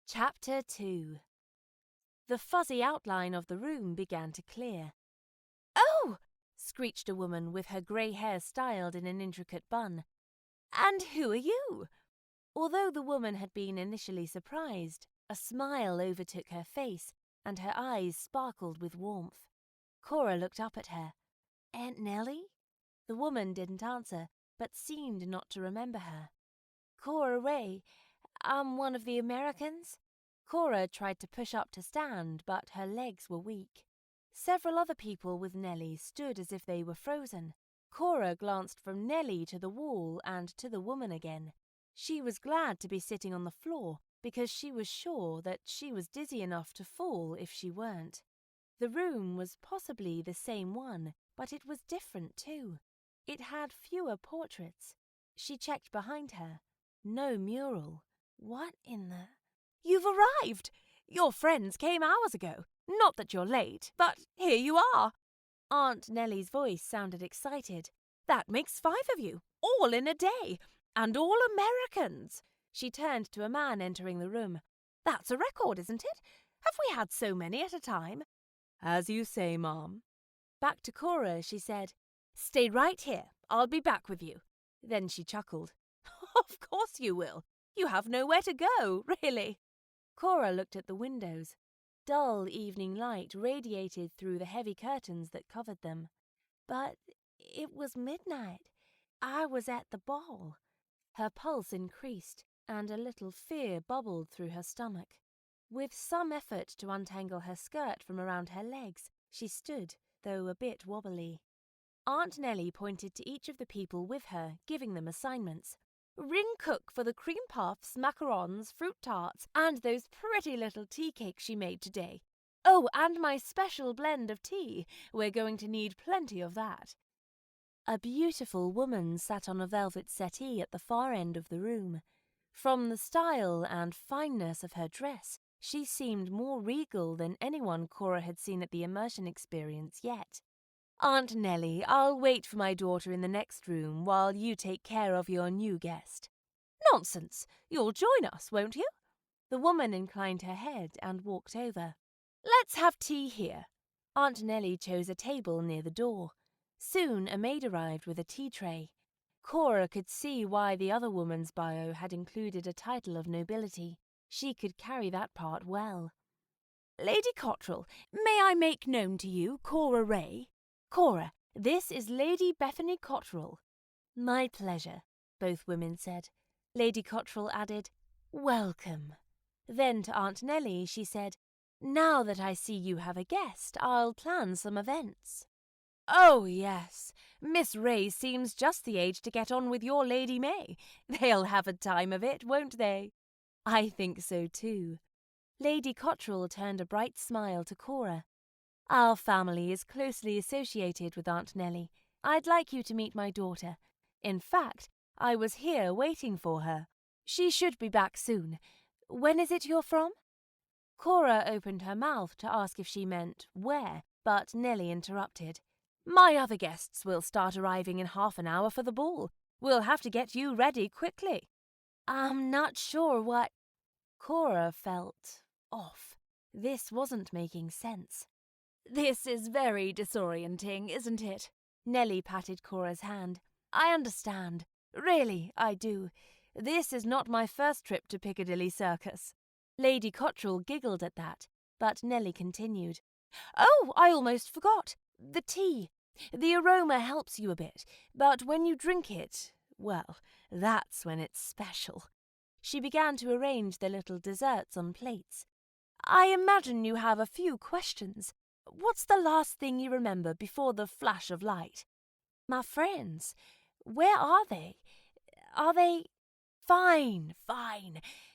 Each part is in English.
Chapter 2. The fuzzy outline of the room began to clear. "Oh!" screeched a woman with her grey hair styled in an intricate bun. "And who are you?" Although the woman had been initially surprised, a smile overtook her face, and her eyes sparkled with warmth. Cora looked up at her. "Aunt Nellie?" The woman didn't answer, but seemed not to remember her. "Cora Ray. I'm one of the Americans." Cora tried to push up to stand, but her legs were weak. Several other people with Nellie stood as if they were frozen. Cora glanced from Nellie to the wall and to the woman again. She was glad to be sitting on the floor because she was sure that she was dizzy enough to fall if she weren't. The room was possibly the same one, but it was different too. It had fewer portraits. She checked behind her. No mural. What in the... "You've arrived! Your friends came hours ago. Not that you're late, but here you are." Aunt Nellie's voice sounded excited. "That makes 5 of you, all in a day, and all Americans." She turned to a man entering the room. "That's a record, isn't it? Have we had so many at a time?" "As you say, Mom." Back to Cora, she said, "Stay right here. I'll be back with you." Then she chuckled. "Of course you will. You have nowhere to go, really." Cora looked at the windows. Dull evening light radiated through the heavy curtains that covered them. "But it was midnight. I was at the ball." Her pulse increased, and a little fear bubbled through her stomach. With some effort to untangle her skirt from around her legs, she stood, though a bit wobbly. Aunt Nellie pointed to each of the people with her, giving them assignments. "Ring cook for the cream puffs, macarons, fruit tarts, and those pretty little tea cakes she made today. Oh, and my special blend of tea. We're going to need plenty of that." A beautiful woman sat on a velvet settee at the far end of the room. From the style and fineness of her dress, she seemed more regal than anyone Cora had seen at the immersion experience yet. "Aunt Nellie, I'll wait for my daughter in the next room while you take care of your new guest." "Nonsense! You'll join us, won't you?" The woman inclined her head and walked over. "Let's have tea here." Aunt Nellie chose a table near the door. Soon a maid arrived with a tea tray. Cora could see why the other woman's bio had included a title of nobility. She could carry that part well. "Lady Cottrell, may I make known to you Cora Ray? Cora, this is Lady Bethany Cottrell." "My pleasure," both women said. Lady Cottrell added, "Welcome." Then to Aunt Nellie she said, "Now that I see you have a guest, I'll plan some events." "Oh, yes. Miss Ray seems just the age to get on with your Lady May. They'll have a time of it, won't they?" "I think so, too." Lady Cottrell turned a bright smile to Cora. "Our family is closely associated with Aunt Nellie. I'd like you to meet my daughter. In fact, I was here waiting for her. She should be back soon. When is it you're from?" Cora opened her mouth to ask if she meant where, but Nellie interrupted. "My other guests will start arriving in half an hour for the ball. We'll have to get you ready quickly." "I'm not sure what—" Cora felt off. This wasn't making sense. "This is very disorienting, isn't it?" Nellie patted Cora's hand. "I understand. Really, I do. This is not my first trip to Piccadilly Circus." Lady Cottrell giggled at that, but Nellie continued. "Oh, I almost forgot. The tea. The aroma helps you a bit, but when you drink it, well, that's when it's special." She began to arrange the little desserts on plates. "I imagine you have a few questions. What's the last thing you remember before the flash of light?" "My friends. Where are they? Are they—" Fine.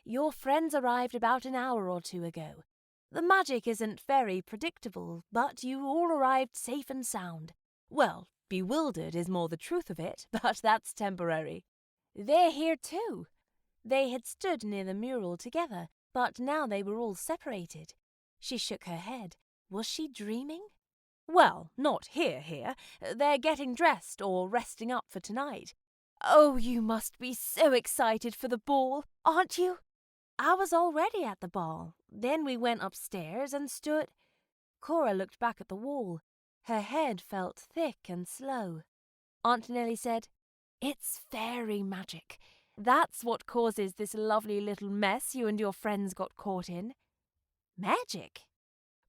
Your friends arrived about an hour or 2 ago. The magic isn't very predictable, but you all arrived safe and sound. Well, bewildered is more the truth of it, but that's temporary. They're here too." They had stood near the mural together, but now they were all separated. She shook her head. Was she dreaming? "Well, not here. They're getting dressed or resting up for tonight. Oh, you must be so excited for the ball, aren't you?" I was already at the ball. Then we went upstairs and stood. Cora looked back at the wall. Her head felt thick and slow. Aunt Nellie said, "It's fairy magic. That's what causes this lovely little mess you and your friends got caught in." Magic?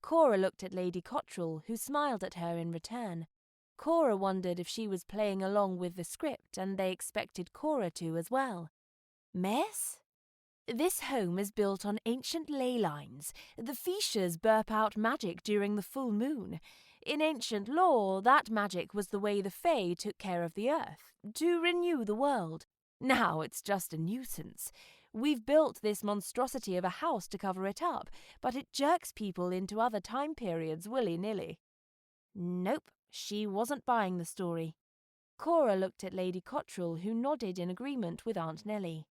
Cora looked at Lady Cottrell, who smiled at her in return. Cora wondered if she was playing along with the script and they expected Cora to as well. Mess? This home is built on ancient ley lines. The Fishers burp out magic during the full moon. In ancient lore, that magic was the way the Fae took care of the earth, to renew the world. Now it's just a nuisance. We've built this monstrosity of a house to cover it up, but it jerks people into other time periods willy-nilly. Nope, she wasn't buying the story. Cora looked at Lady Cottrell, who nodded in agreement with Aunt Nellie.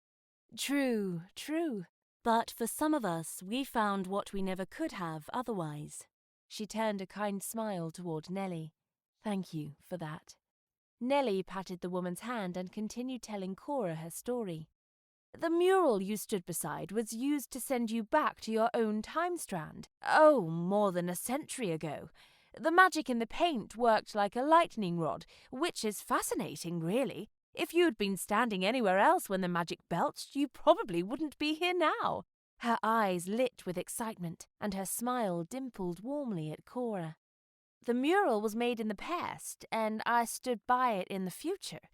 True. But for some of us, we found what we never could have otherwise. She turned a kind smile toward Nellie. Thank you for that. Nellie patted the woman's hand and continued telling Cora her story. The mural you stood beside was used to send you back to your own time strand. Oh, more than a century ago. The magic in the paint worked like a lightning rod, which is fascinating, really. If you'd been standing anywhere else when the magic belched, you probably wouldn't be here now. Her eyes lit with excitement, and her smile dimpled warmly at Cora. The mural was made in the past, and I stood by it in the future.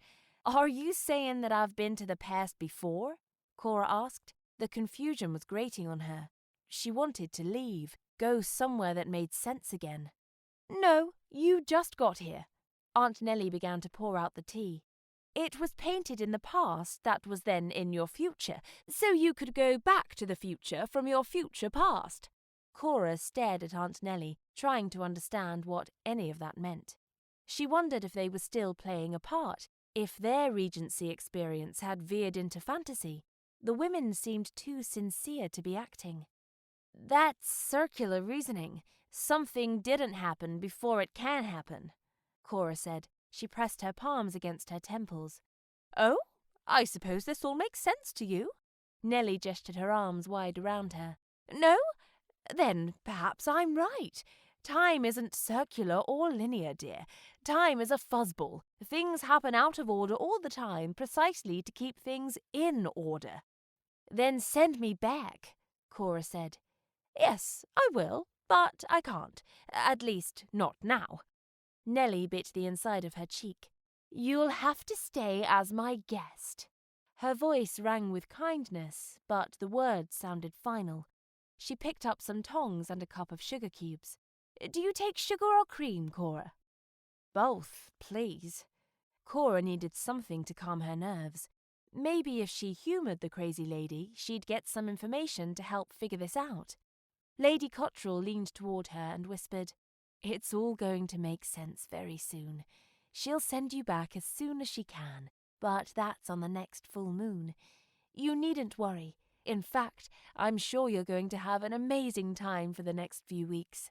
Are you saying that I've been to the past before? Cora asked. The confusion was grating on her. She wanted to leave, go somewhere that made sense again. No, you just got here. Aunt Nellie began to pour out the tea. It was painted in the past that was then in your future, so you could go back to the future from your future past. Cora stared at Aunt Nellie, trying to understand what any of that meant. She wondered if they were still playing a part, if their Regency experience had veered into fantasy. The women seemed too sincere to be acting. That's circular reasoning. Something didn't happen before it can happen, Cora said. She pressed her palms against her temples. Oh, I suppose this all makes sense to you? Nellie gestured her arms wide around her. No? Then perhaps I'm right. Time isn't circular or linear, dear. Time is a fuzzball. Things happen out of order all the time, precisely to keep things in order. Then send me back, Cora said. Yes, I will, but I can't. At least, not now. Nellie bit the inside of her cheek. You'll have to stay as my guest. Her voice rang with kindness, but the words sounded final. She picked up some tongs and a cup of sugar cubes. Do you take sugar or cream, Cora? Both, please. Cora needed something to calm her nerves. Maybe if she humoured the crazy lady, she'd get some information to help figure this out. Lady Cottrell leaned toward her and whispered, It's all going to make sense very soon. She'll send you back as soon as she can, but that's on the next full moon. You needn't worry. In fact, I'm sure you're going to have an amazing time for the next few weeks.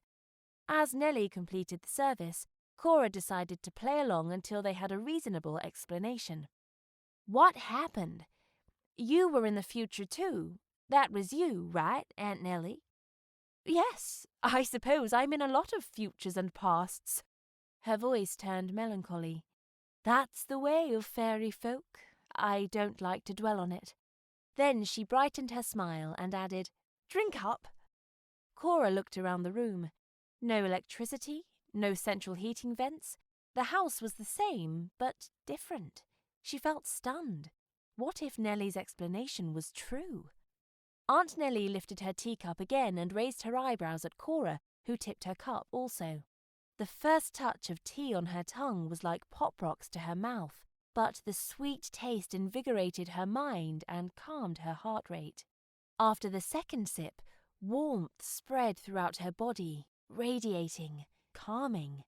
As Nellie completed the service, Cora decided to play along until they had a reasonable explanation. What happened? You were in the future too. That was you, right, Aunt Nellie? Yes, I suppose I'm in a lot of futures and pasts. Her voice turned melancholy. That's the way of fairy folk. I don't like to dwell on it. Then she brightened her smile and added, Drink up. Cora looked around the room. No electricity, no central heating vents. The house was the same, but different. She felt stunned. What if Nellie's explanation was true? Aunt Nellie lifted her teacup again and raised her eyebrows at Cora, who tipped her cup also. The first touch of tea on her tongue was like pop rocks to her mouth, but the sweet taste invigorated her mind and calmed her heart rate. After the second sip, warmth spread throughout her body, radiating, calming.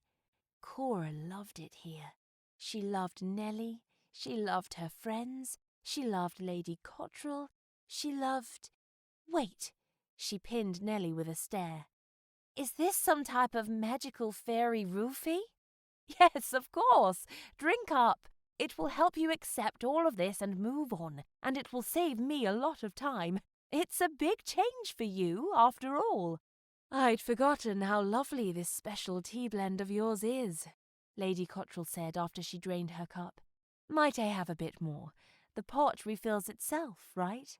Cora loved it here. She loved Nellie, she loved her friends, she loved Lady Cottrell, she loved... Wait! She pinned Nellie with a stare. Is this some type of magical fairy roofie? Yes, of course. Drink up. It will help you accept all of this and move on, and it will save me a lot of time. It's a big change for you, after all. I'd forgotten how lovely this special tea blend of yours is, Lady Cottrell said after she drained her cup. Might I have a bit more? The pot refills itself, right?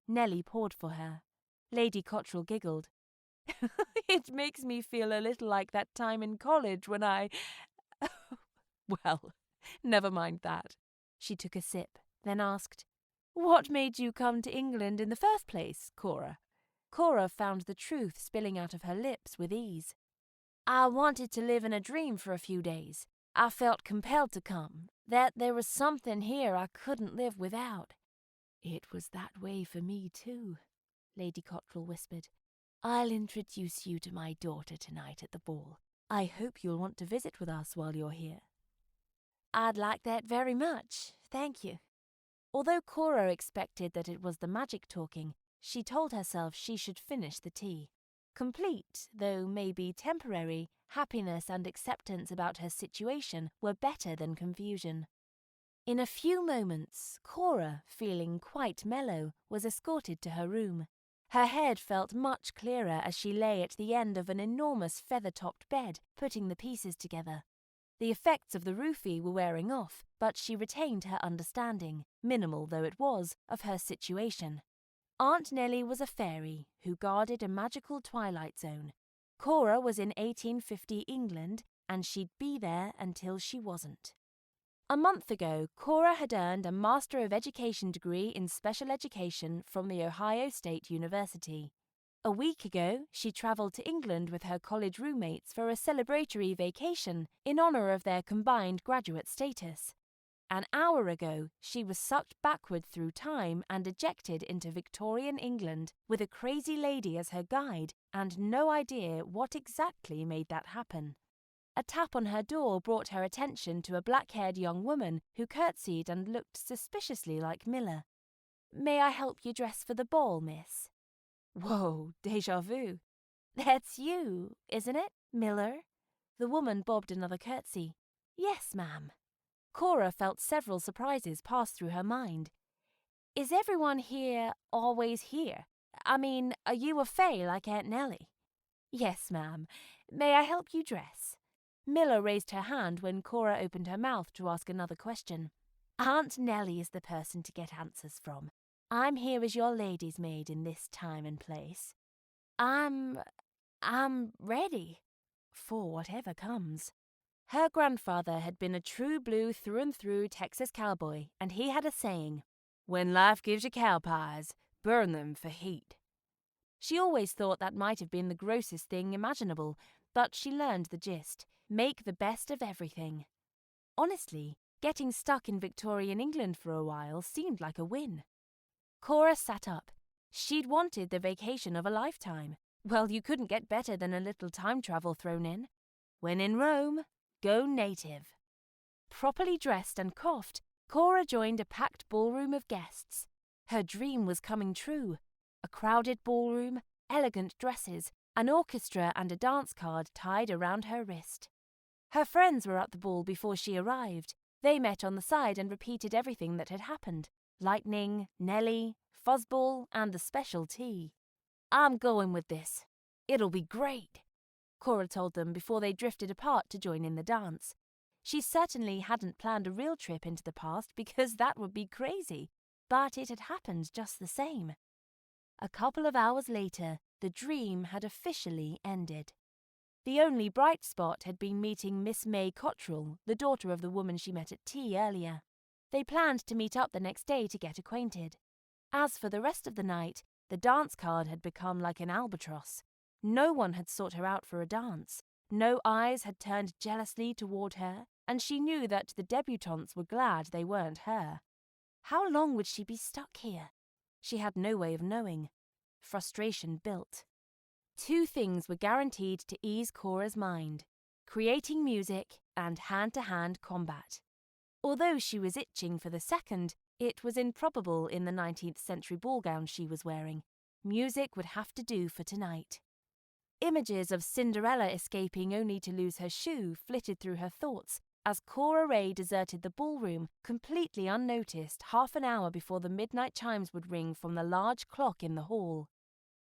Nellie poured for her. Lady Cottrell giggled. It makes me feel a little like that time in college when I... Well, never mind that. She took a sip, then asked, What made you come to England in the first place, Cora? Cora found the truth spilling out of her lips with ease. I wanted to live in a dream for a few days. I felt compelled to come, that there was something here I couldn't live without. It was that way for me, too, Lady Cottrell whispered. I'll introduce you to my daughter tonight at the ball. I hope you'll want to visit with us while you're here. I'd like that very much, thank you. Although Cora expected that it was the magic talking, she told herself she should finish the tea. Complete, though maybe temporary, happiness and acceptance about her situation were better than confusion. In a few moments, Cora, feeling quite mellow, was escorted to her room. Her head felt much clearer as she lay at the end of an enormous feather-topped bed, putting the pieces together. The effects of the roofie were wearing off, but she retained her understanding, minimal though it was, of her situation. Aunt Nellie was a fairy who guarded a magical twilight zone. Cora was in 1850 England, and she'd be there until she wasn't. A month ago, Cora had earned a Master of Education degree in Special Education from the Ohio State University. A week ago, she travelled to England with her college roommates for a celebratory vacation in honour of their combined graduate status. An hour ago, she was sucked backward through time and ejected into Victorian England with a crazy lady as her guide and no idea what exactly made that happen. A tap on her door brought her attention to a black-haired young woman who curtsied and looked suspiciously like Miller. May I help you dress for the ball, miss? Whoa, déjà vu. That's you, isn't it, Miller? The woman bobbed another curtsy. Yes, ma'am. Cora felt several surprises pass through her mind. Is everyone here always here? I mean, are you a fae like Aunt Nellie? Yes, ma'am. May I help you dress? Miller raised her hand when Cora opened her mouth to ask another question. Aunt Nellie is the person to get answers from. I'm here as your lady's maid in this time and place. I'm ready for whatever comes. Her grandfather had been a true blue through and through Texas cowboy, and he had a saying, When life gives you cow pies, burn them for heat. She always thought that might have been the grossest thing imaginable, but she learned the gist. Make the best of everything. Honestly, getting stuck in Victorian England for a while seemed like a win. Cora sat up. She'd wanted the vacation of a lifetime. Well, you couldn't get better than a little time travel thrown in. When in Rome, go native. Properly dressed and coiffed, Cora joined a packed ballroom of guests. Her dream was coming true. A crowded ballroom, elegant dresses, an orchestra and a dance card tied around her wrist. Her friends were at the ball before she arrived. They met on the side and repeated everything that had happened. Lightning, Nellie, Fuzzball, and the special tea. I'm going with this. It'll be great, Cora told them before they drifted apart to join in the dance. She certainly hadn't planned a real trip into the past because that would be crazy, but it had happened just the same. A couple of hours later, the dream had officially ended. The only bright spot had been meeting Miss May Cottrell, the daughter of the woman she met at tea earlier. They planned to meet up the next day to get acquainted. As for the rest of the night, the dance card had become like an albatross. No one had sought her out for a dance. No eyes had turned jealously toward her, and she knew that the debutantes were glad they weren't her. How long would she be stuck here? She had no way of knowing. Frustration built. Two things were guaranteed to ease Cora's mind: creating music and hand-to-hand combat. Although she was itching for the second, it was improbable in the 19th century ball gown she was wearing. Music would have to do for tonight. Images of Cinderella escaping only to lose her shoe flitted through her thoughts, as Cora Ray deserted the ballroom completely unnoticed half an hour before the midnight chimes would ring from the large clock in the hall.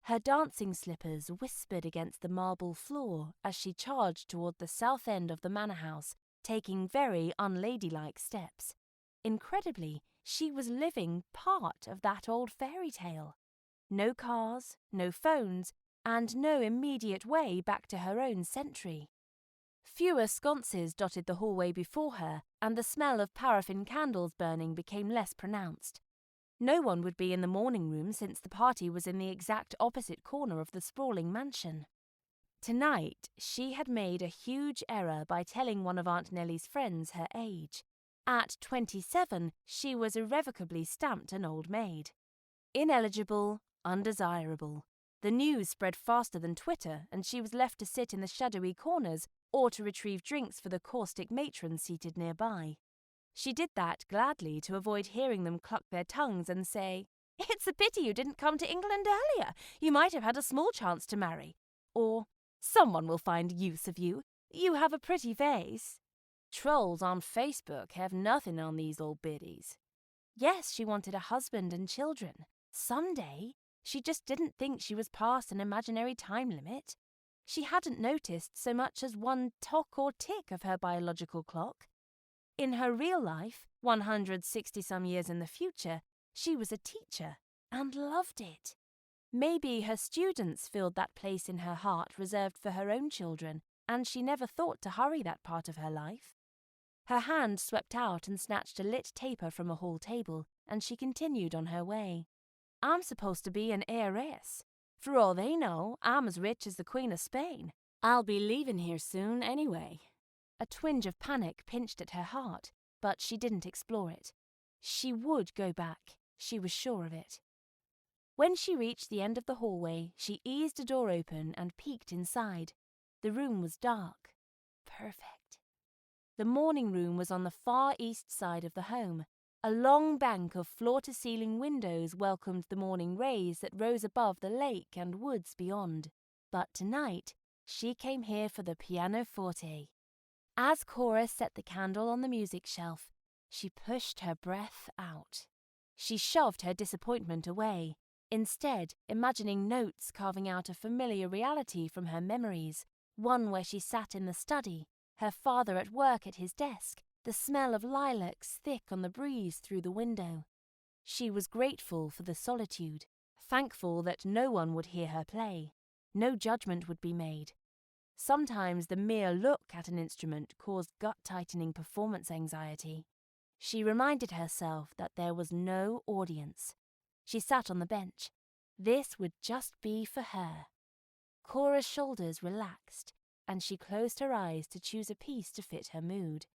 Her dancing slippers whispered against the marble floor as she charged toward the south end of the manor house, taking very unladylike steps. Incredibly, she was living part of that old fairy tale. No cars, no phones, and no immediate way back to her own century. Fewer sconces dotted the hallway before her, and the smell of paraffin candles burning became less pronounced. No one would be in the morning room since the party was in the exact opposite corner of the sprawling mansion. Tonight, she had made a huge error by telling one of Aunt Nellie's friends her age. At 27, she was irrevocably stamped an old maid. Ineligible, undesirable. The news spread faster than Twitter, and she was left to sit in the shadowy corners or to retrieve drinks for the caustic matrons seated nearby. She did that gladly to avoid hearing them cluck their tongues and say, "It's a pity you didn't come to England earlier. You might have had a small chance to marry." Or, "Someone will find use of you. You have a pretty face." Trolls on Facebook have nothing on these old biddies. Yes, she wanted a husband and children. Someday. She just didn't think she was past an imaginary time limit. She hadn't noticed so much as one tock or tick of her biological clock. In her real life, 160-some years in the future, she was a teacher and loved it. Maybe her students filled that place in her heart reserved for her own children, and she never thought to hurry that part of her life. Her hand swept out and snatched a lit taper from a hall table, and she continued on her way. "I'm supposed to be an heiress. For all they know, I'm as rich as the Queen of Spain. I'll be leaving here soon anyway." A twinge of panic pinched at her heart, but she didn't explore it. She would go back. She was sure of it. When she reached the end of the hallway, she eased a door open and peeked inside. The room was dark. Perfect. The morning room was on the far east side of the home. A long bank of floor-to-ceiling windows welcomed the morning rays that rose above the lake and woods beyond. But tonight, she came here for the pianoforte. As Cora set the candle on the music shelf, she pushed her breath out. She shoved her disappointment away, instead imagining notes carving out a familiar reality from her memories, one where she sat in the study, her father at work at his desk, the smell of lilacs thick on the breeze through the window. She was grateful for the solitude, thankful that no one would hear her play. No judgment would be made. Sometimes the mere look at an instrument caused gut-tightening performance anxiety. She reminded herself that there was no audience. She sat on the bench. This would just be for her. Cora's shoulders relaxed, and she closed her eyes to choose a piece to fit her mood.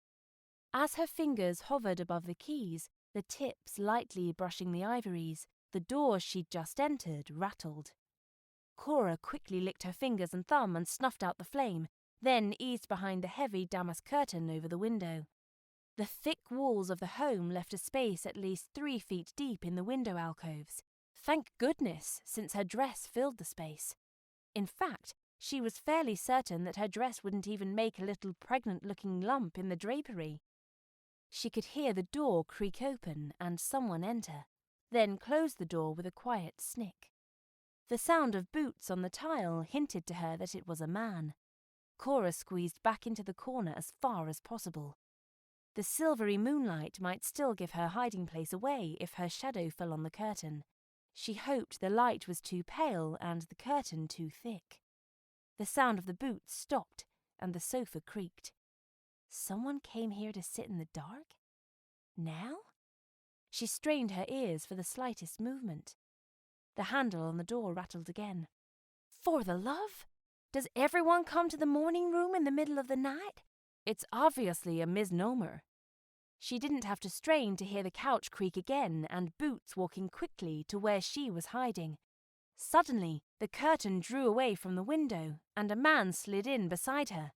As her fingers hovered above the keys, the tips lightly brushing the ivories, the door she'd just entered rattled. Cora quickly licked her fingers and thumb and snuffed out the flame, then eased behind the heavy damask curtain over the window. The thick walls of the home left a space at least 3 feet deep in the window alcoves. Thank goodness, since her dress filled the space. In fact, she was fairly certain that her dress wouldn't even make a little pregnant-looking lump in the drapery. She could hear the door creak open and someone enter, then close the door with a quiet snick. The sound of boots on the tile hinted to her that it was a man. Cora squeezed back into the corner as far as possible. The silvery moonlight might still give her hiding place away if her shadow fell on the curtain. She hoped the light was too pale and the curtain too thick. The sound of the boots stopped, and the sofa creaked. Someone came here to sit in the dark? Now? She strained her ears for the slightest movement. The handle on the door rattled again. For the love! Does everyone come to the morning room in the middle of the night? It's obviously a misnomer. She didn't have to strain to hear the couch creak again and boots walking quickly to where she was hiding. Suddenly, the curtain drew away from the window, and a man slid in beside her.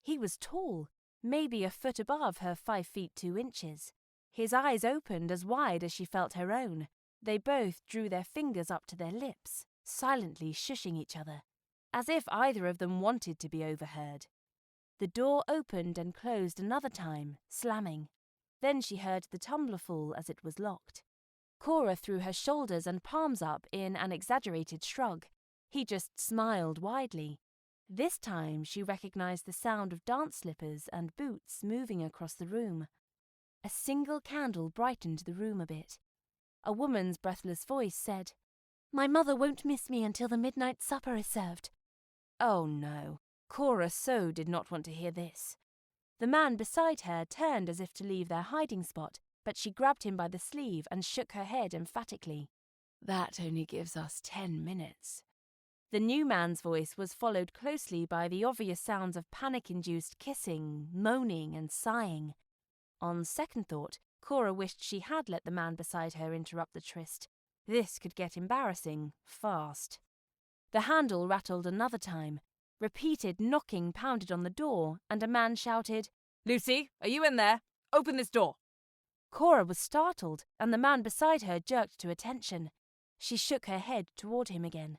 He was tall, maybe a foot above her 5 feet 2 inches. His eyes opened as wide as she felt her own. They both drew their fingers up to their lips, silently shushing each other, as if either of them wanted to be overheard. The door opened and closed another time, slamming. Then she heard the tumbler fall as it was locked. Cora threw her shoulders and palms up in an exaggerated shrug. He just smiled widely. This time she recognized the sound of dance slippers and boots moving across the room. A single candle brightened the room a bit. A woman's breathless voice said, "My mother won't miss me until the midnight supper is served." Oh no, Cora so did not want to hear this. The man beside her turned as if to leave their hiding spot, but she grabbed him by the sleeve and shook her head emphatically. "That only gives us 10 minutes. The new man's voice was followed closely by the obvious sounds of panic-induced kissing, moaning, and sighing. On second thought, Cora wished she had let the man beside her interrupt the tryst. This could get embarrassing, fast. The handle rattled another time. Repeated knocking pounded on the door, and a man shouted, "Lucy, are you in there? Open this door." Cora was startled, and the man beside her jerked to attention. She shook her head toward him again.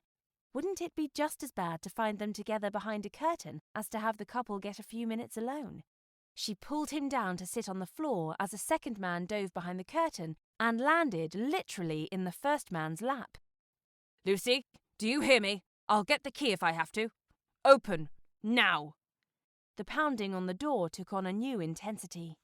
Wouldn't it be just as bad to find them together behind a curtain as to have the couple get a few minutes alone? She pulled him down to sit on the floor as a second man dove behind the curtain and landed literally in the first man's lap. "Lucy, do you hear me? I'll get the key if I have to. Open, now." The pounding on the door took on a new intensity.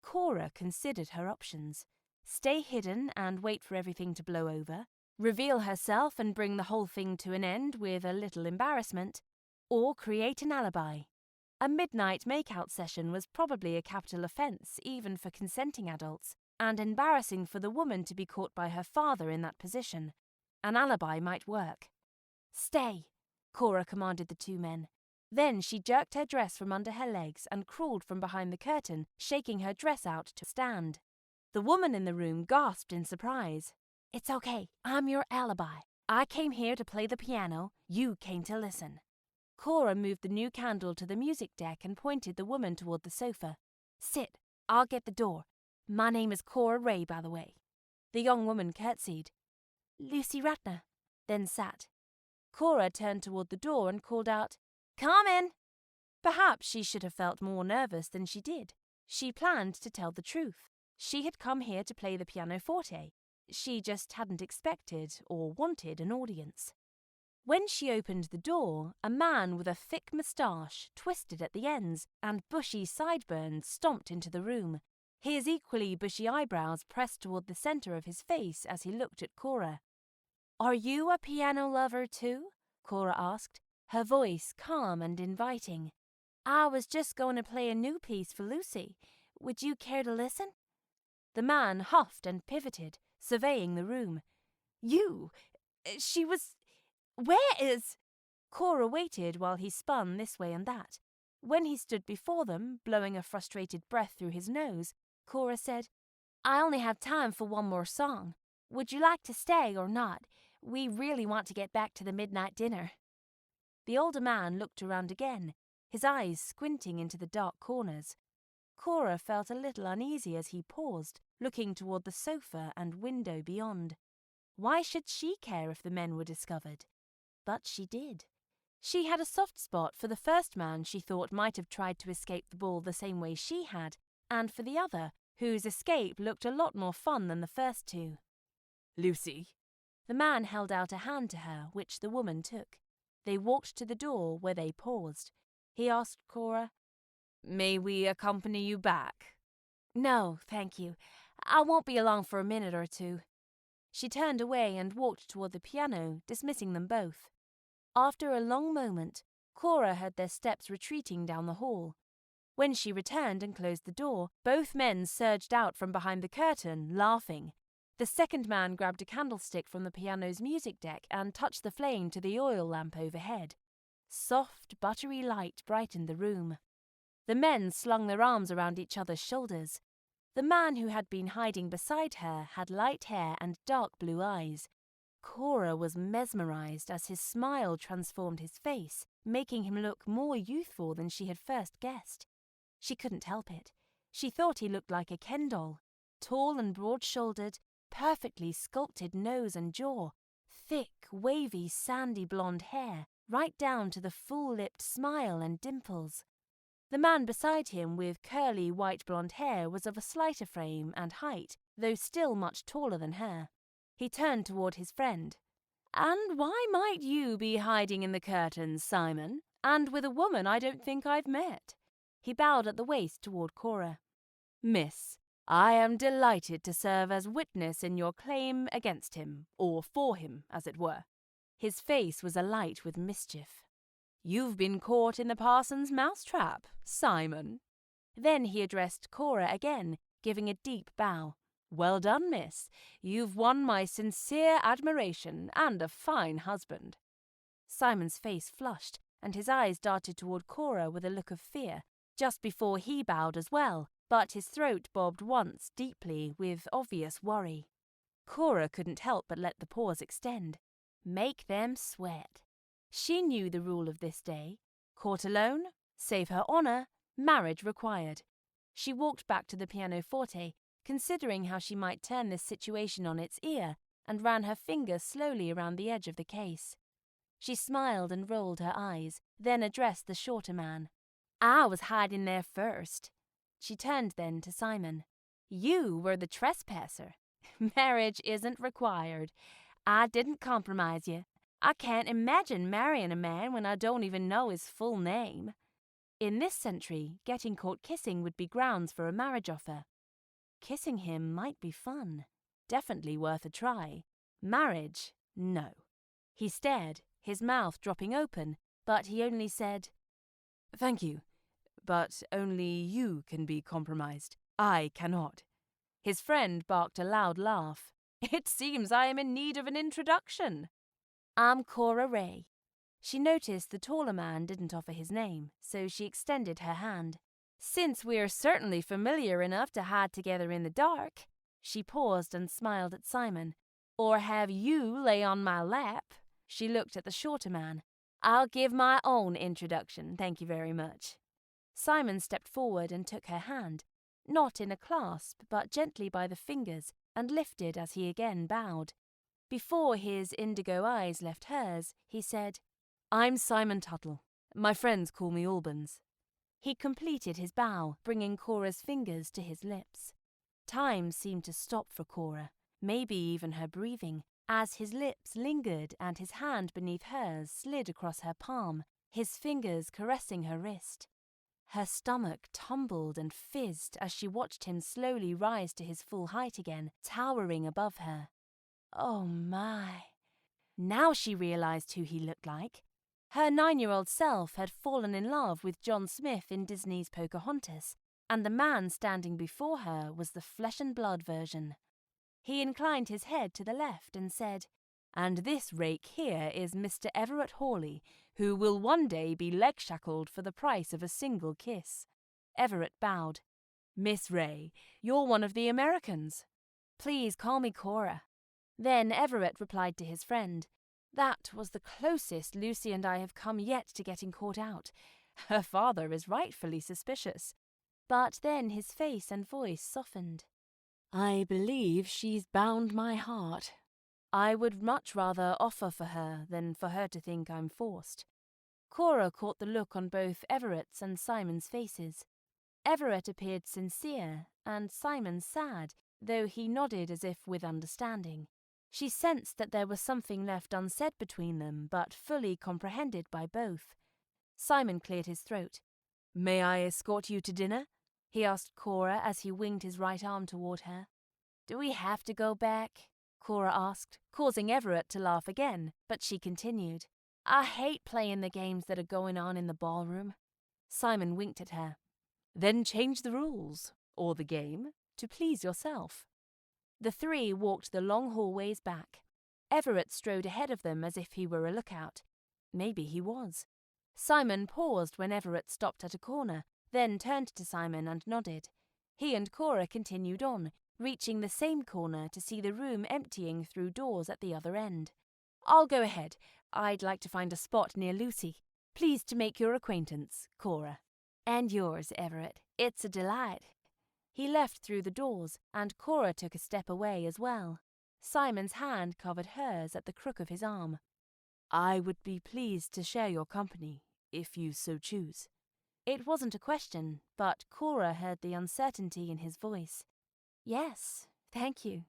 Cora considered her options. Stay hidden and wait for everything to blow over, reveal herself and bring the whole thing to an end with a little embarrassment, or create an alibi. A midnight make-out session was probably a capital offence even for consenting adults, and embarrassing for the woman to be caught by her father in that position. An alibi might work. "Stay," Cora commanded the two men. Then she jerked her dress from under her legs and crawled from behind the curtain, shaking her dress out to stand. The woman in the room gasped in surprise. "It's okay, I'm your alibi. I came here to play the piano, you came to listen." Cora moved the new candle to the music deck and pointed the woman toward the sofa. "Sit, I'll get the door. My name is Cora Ray, by the way." The young woman curtsied. "Lucy Ratner," then sat. Cora turned toward the door and called out, "Come in." Perhaps she should have felt more nervous than she did. She planned to tell the truth. She had come here to play the pianoforte. She just hadn't expected or wanted an audience. When she opened the door, a man with a thick moustache, twisted at the ends, and bushy sideburns stomped into the room. His equally bushy eyebrows pressed toward the center of his face as he looked at Cora. "Are you a piano lover too?" Cora asked, her voice calm and inviting. "I was just going to play a new piece for Lucy. Would you care to listen?" The man huffed and pivoted, surveying the room. "You? She was... Where is..." Cora waited while he spun this way and that. When he stood before them, blowing a frustrated breath through his nose, Cora said, "I only have time for one more song. Would you like to stay or not? We really want to get back to the midnight dinner." The older man looked around again, his eyes squinting into the dark corners. Cora felt a little uneasy as he paused, looking toward the sofa and window beyond. Why should she care if the men were discovered? But she did. She had a soft spot for the first man she thought might have tried to escape the ball the same way she had, and for the other, whose escape looked a lot more fun than the first two. "Lucy." The man held out a hand to her, which the woman took. They walked to the door, where they paused. He asked Cora, "May we accompany you back?" "No, thank you. I won't be along for a minute or two." She turned away and walked toward the piano, dismissing them both. After a long moment, Cora heard their steps retreating down the hall. When she returned and closed the door, both men surged out from behind the curtain, laughing. The second man grabbed a candlestick from the piano's music deck and touched the flame to the oil lamp overhead. Soft, buttery light brightened the room. The men slung their arms around each other's shoulders. The man who had been hiding beside her had light hair and dark blue eyes. Cora was mesmerized as his smile transformed his face, making him look more youthful than she had first guessed. She couldn't help it. She thought he looked like a Ken doll, tall and broad-shouldered, perfectly sculpted nose and jaw, thick, wavy, sandy blonde hair, right down to the full-lipped smile and dimples. The man beside him with curly white blonde hair was of a slighter frame and height, though still much taller than her. He turned toward his friend. "And why might you be hiding in the curtains, Simon? And with a woman I don't think I've met." He bowed at the waist toward Cora. "Miss, I am delighted to serve as witness in your claim against him, or for him, as it were." His face was alight with mischief. "You've been caught in the parson's mousetrap, Simon." Then he addressed Cora again, giving a deep bow. "Well done, miss. You've won my sincere admiration and a fine husband." Simon's face flushed, and his eyes darted toward Cora with a look of fear, just before he bowed as well, but his throat bobbed once deeply with obvious worry. Cora couldn't help but let the pause extend. Make them sweat. She knew the rule of this day. Caught alone, save her honor, marriage required. She walked back to the pianoforte, considering how she might turn this situation on its ear, and ran her finger slowly around the edge of the case. She smiled and rolled her eyes, then addressed the shorter man. "I was hiding there first." She turned then to Simon. "You were the trespasser. Marriage isn't required. I didn't compromise you. I can't imagine marrying a man when I don't even know his full name." In this century, getting caught kissing would be grounds for a marriage offer. Kissing him might be fun. Definitely worth a try. Marriage, no. He stared, his mouth dropping open, but he only said, "Thank you, but only you can be compromised. I cannot." His friend barked a loud laugh. "It seems I am in need of an introduction." "I'm Cora Ray." She noticed the taller man didn't offer his name, so she extended her hand. "Since we're certainly familiar enough to hide together in the dark," she paused and smiled at Simon, "or have you lay on my lap." She looked at the shorter man. "I'll give my own introduction, thank you very much." Simon stepped forward and took her hand, not in a clasp, but gently by the fingers, and lifted as he again bowed. Before his indigo eyes left hers, he said, "I'm Simon Tuttle. My friends call me Albans." He completed his bow, bringing Cora's fingers to his lips. Time seemed to stop for Cora, maybe even her breathing, as his lips lingered and his hand beneath hers slid across her palm, his fingers caressing her wrist. Her stomach tumbled and fizzed as she watched him slowly rise to his full height again, towering above her. Oh my. Now she realized who he looked like. Her 9-year-old self had fallen in love with John Smith in Disney's Pocahontas, and the man standing before her was the flesh-and-blood version. He inclined his head to the left and said, "And this rake here is Mr. Everett Hawley, who will one day be leg-shackled for the price of a single kiss." Everett bowed. "Miss Ray, you're one of the Americans." "Please call me Cora." Then Everett replied to his friend, "That was the closest Lucy and I have come yet to getting caught out. Her father is rightfully suspicious." But then his face and voice softened. "I believe she's bound my heart. I would much rather offer for her than for her to think I'm forced." Cora caught the look on both Everett's and Simon's faces. Everett appeared sincere, and Simon sad, though he nodded as if with understanding. She sensed that there was something left unsaid between them, but fully comprehended by both. Simon cleared his throat. "May I escort you to dinner?" he asked Cora as he winged his right arm toward her. "Do we have to go back?" Cora asked, causing Everett to laugh again, but she continued, "I hate playing the games that are going on in the ballroom." Simon winked at her. "Then change the rules, or the game, to please yourself." The three walked the long hallways back. Everett strode ahead of them as if he were a lookout. Maybe he was. Simon paused when Everett stopped at a corner, then turned to Simon and nodded. He and Cora continued on, reaching the same corner to see the room emptying through doors at the other end. "I'll go ahead. I'd like to find a spot near Lucy. Pleased to make your acquaintance, Cora." "And yours, Everett. It's a delight." He left through the doors, and Cora took a step away as well. Simon's hand covered hers at the crook of his arm. "I would be pleased to share your company, if you so choose." It wasn't a question, but Cora heard the uncertainty in his voice. Yes, thank you.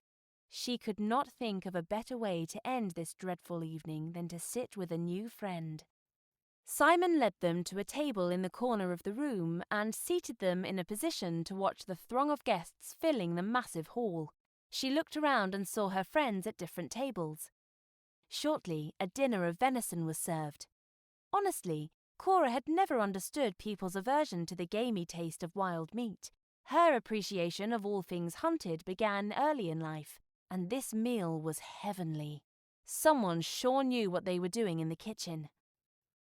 She could not think of a better way to end this dreadful evening than to sit with a new friend. Simon led them to a table in the corner of the room and seated them in a position to watch the throng of guests filling the massive hall. She looked around and saw her friends at different tables. Shortly, a dinner of venison was served. Honestly, Cora had never understood people's aversion to the gamey taste of wild meat. Her appreciation of all things hunted began early in life, and this meal was heavenly. Someone sure knew what they were doing in the kitchen.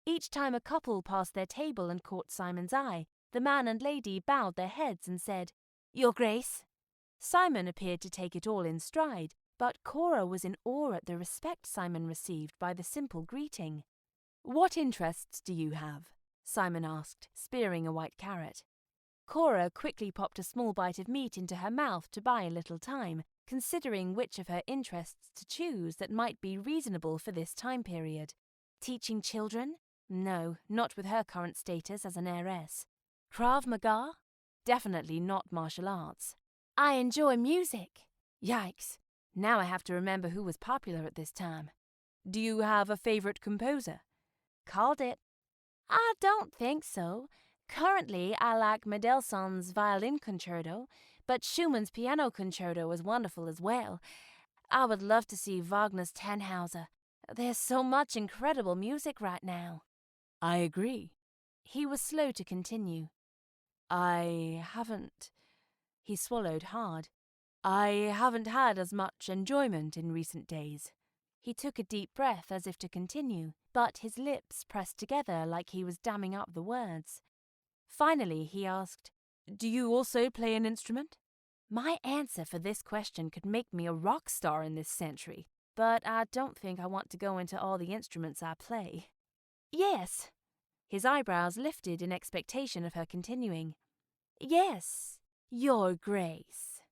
Each time a couple passed their table and caught Simon's eye, the man and lady bowed their heads and said, "Your Grace." Simon appeared to take it all in stride, but Cora was in awe at the respect Simon received by the simple greeting. "What interests do you have?" Simon asked, spearing a white carrot. Cora quickly popped a small bite of meat into her mouth to buy a little time, considering which of her interests to choose that might be reasonable for this time period. Teaching children? No, not with her current status as an heiress. Krav Maga? Definitely not martial arts. I enjoy music. Yikes. Now I have to remember who was popular at this time. Do you have a favorite composer? Called it. I don't think so. Currently, I like Mendelssohn's Violin Concerto, but Schumann's Piano Concerto is wonderful as well. I would love to see Wagner's Tannhauser. There's so much incredible music right now. I agree. He was slow to continue. I haven't... He swallowed hard. I haven't had as much enjoyment in recent days. He took a deep breath as if to continue, but his lips pressed together like he was damming up the words. Finally, he asked, "Do you also play an instrument?" My answer for this question could make me a rock star in this century, but I don't think I want to go into all the instruments I play. Yes. His eyebrows lifted in expectation of her continuing. Yes, Your Grace,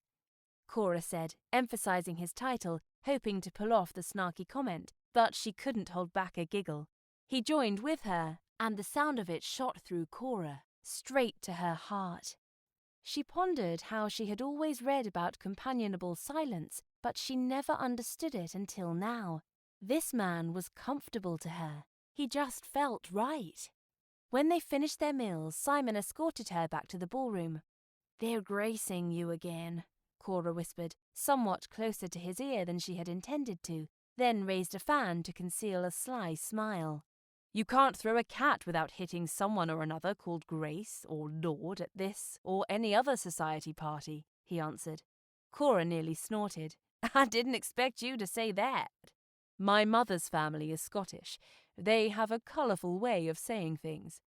Cora said, emphasizing his title, hoping to pull off the snarky comment, but she couldn't hold back a giggle. He joined with her, and the sound of it shot through Cora, straight to her heart. She pondered how she had always read about companionable silence, but she never understood it until now. This man was comfortable to her. He just felt right. When they finished their meals, Simon escorted her back to the ballroom. "They're gracing you again," Cora whispered, somewhat closer to his ear than she had intended to, then raised a fan to conceal a sly smile. "You can't throw a cat without hitting someone or another called Grace or Lord at this or any other society party," he answered. Cora nearly snorted. "I didn't expect you to say that." "My mother's family is Scottish. They have a colourful way of saying things."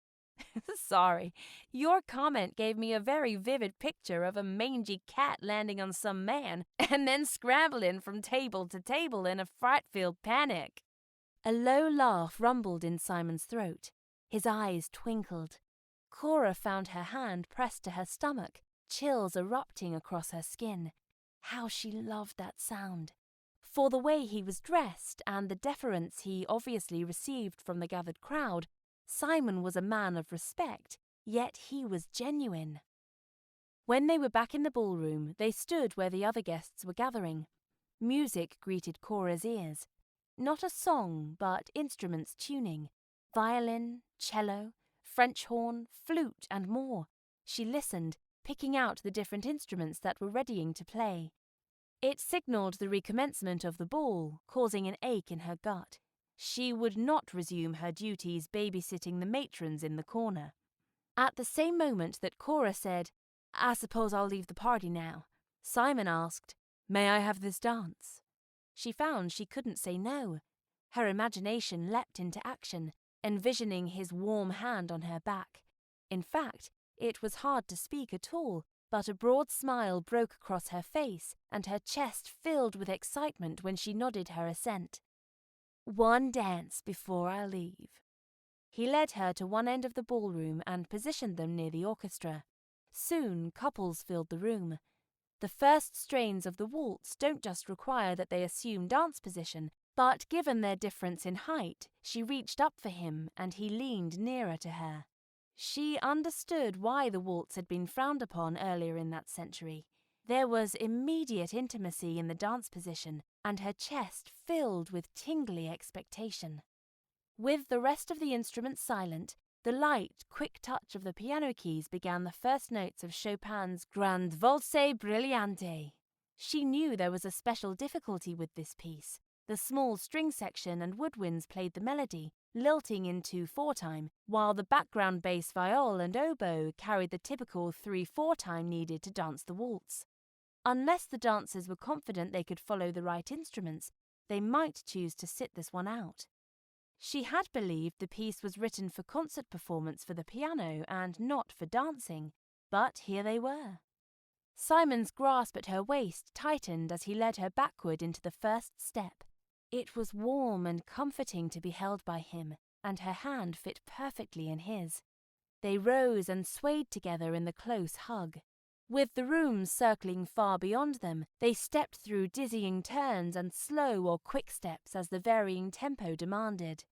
Sorry, your comment gave me a very vivid picture of a mangy cat landing on some man and then scrambling from table to table in a fright-filled panic. A low laugh rumbled in Simon's throat. His eyes twinkled. Cora found her hand pressed to her stomach, chills erupting across her skin. How she loved that sound. For the way he was dressed and the deference he obviously received from the gathered crowd, Simon was a man of respect, yet he was genuine. When they were back in the ballroom, they stood where the other guests were gathering. Music greeted Cora's ears. Not a song, but instruments tuning. Violin, cello, French horn, flute, and more. She listened, picking out the different instruments that were readying to play. It signalled the recommencement of the ball, causing an ache in her gut. She would not resume her duties babysitting the matrons in the corner. At the same moment that Cora said, "I suppose I'll leave the party now," Simon asked, "May I have this dance?" She found she couldn't say no. Her imagination leapt into action, envisioning his warm hand on her back. In fact, it was hard to speak at all, but a broad smile broke across her face, and her chest filled with excitement when she nodded her assent. "One dance before I leave." He led her to one end of the ballroom and positioned them near the orchestra. Soon, couples filled the room. The first strains of the waltz don't just require that they assume dance position, but given their difference in height, she reached up for him and he leaned nearer to her. She understood why the waltz had been frowned upon earlier in that century. There was immediate intimacy in the dance position, and her chest filled with tingly expectation. With the rest of the instruments silent, the light, quick touch of the piano keys began the first notes of Chopin's Grande Valse Brillante. She knew there was a special difficulty with this piece. The small string section and woodwinds played the melody, lilting into 4/time, while the background bass viol and oboe carried the typical 3/4 time needed to dance the waltz. Unless the dancers were confident they could follow the right instruments, they might choose to sit this one out. She had believed the piece was written for concert performance for the piano and not for dancing, but here they were. Simon's grasp at her waist tightened as he led her backward into the first step. It was warm and comforting to be held by him, and her hand fit perfectly in his. They rose and swayed together in the close hug. With the room circling far beyond them, they stepped through dizzying turns and slow or quick steps as the varying tempo demanded.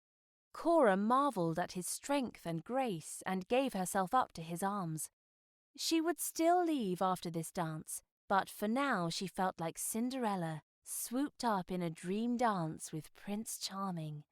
Cora marvelled at his strength and grace and gave herself up to his arms. She would still leave after this dance, but for now she felt like Cinderella, swooped up in a dream dance with Prince Charming.